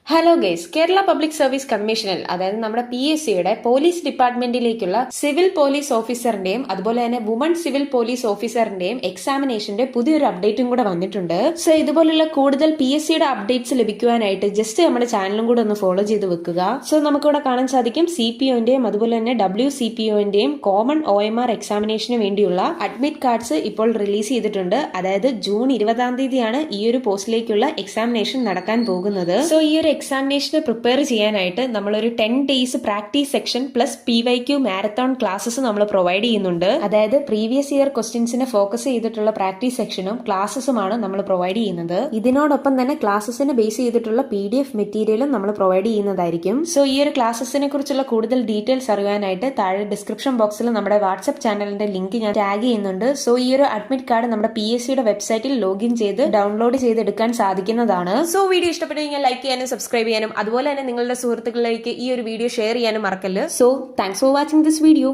Hello guys, Kerala public service കമ്മീഷനിൽ അതായത് നമ്മുടെ PSCയുടെ പോലീസ് ഡിപ്പാർട്ട്മെന്റിലേക്കുള്ള സിവിൽ പോലീസ് ഓഫീസറിന്റെയും അതുപോലെ തന്നെ വുമൺ സിവിൽ പോലീസ് ഓഫീസറിന്റെയും എക്സാമിനേഷന്റെ പുതിയൊരു അപ്ഡേറ്റും കൂടെ വന്നിട്ടുണ്ട്. സോ ഇതുപോലുള്ള കൂടുതൽ PSCയുടെ അപ്ഡേറ്റ്സ് ലഭിക്കുവാനായിട്ട് ജസ്റ്റ് നമ്മുടെ ചാനലും കൂടെ ഒന്ന് ഫോളോ ചെയ്ത് വെക്കുക. സോ നമുക്കിവിടെ കാണാൻ സാധിക്കും CPOന്റെയും അതുപോലെ തന്നെ WCPOന്റെയും കോമൺ OMR എക്സാമിനേഷന് വേണ്ടിയുള്ള അഡ്മിറ്റ് കാർഡ്സ് ഇപ്പോൾ റിലീസ് ചെയ്തിട്ടുണ്ട്. അതായത് ജൂൺ 20 തീയതിയാണ് ഈ ഒരു പോസ്റ്റിലേക്കുള്ള എക്സാമിനേഷൻ നടക്കാൻ പോകുന്നത്. സോ ഈ ഒരു എക്സാമിനേഷന് പ്രിപ്പയർ ചെയ്യാനായിട്ട് നമ്മളൊരു 10 days practice section plus PYQ marathon classes നമ്മൾ പ്രൊവൈഡ് ചെയ്യുന്നുണ്ട്. അതായത് പ്രീവിയസ് ഇയർ ക്വസ്റ്റ്യൻസിനെ ഫോക്കസ് ചെയ്തിട്ടുള്ള പ്രാക്ടീസ് സെക്ഷനും ക്ലാസ്സസുമാണ് നമ്മൾ പ്രൊവൈഡ് ചെയ്യുന്നത്. ഇതിനോടൊപ്പം തന്നെ ക്ലാസ്സസിനെ ബേസ് ചെയ്തിട്ടുള്ള PDF മെറ്റീരിയലും നമ്മൾ പ്രൊവൈഡ് ചെയ്യുന്നതായിരിക്കും. സോ ഈ ഒരു ക്ലാസ്സസിനെ കുറിച്ചുള്ള കൂടുതൽ ഡീറ്റെയിൽസ് അറിയാനായിട്ട് താഴെ ഡിസ്ക്രിപ്ഷൻ ബോക്സിൽ നമ്മുടെ വാട്സ്ആപ്പ് ചാനലിന്റെ ലിങ്ക് ഞാൻ ടാഗ് ചെയ്യുന്നുണ്ട്. സോ ഈ ഒരു അഡ്മിറ്റ് കാർഡ് നമ്മുടെ PSCയുടെ വെബ്സൈറ്റിൽ ലോഗിൻ ചെയ്ത് ഡൗൺലോഡ് ചെയ്തെടുക്കാൻ സാധിക്കുന്നതാണ്. സോ വീഡിയോ ഇഷ്ടപ്പെട്ടെങ്കിൽ ലൈക്ക് ചെയ്യാനും സബ്സ്ക്രൈബ് ചെയ്യാനും അതുപോലെ തന്നെ നിങ്ങളുടെ സുഹൃത്തുക്കളിലേക്ക് ഈ ഒരു വീഡിയോ ഷെയർ ചെയ്യാനും മറക്കല്ല്. So thanks for watching this video.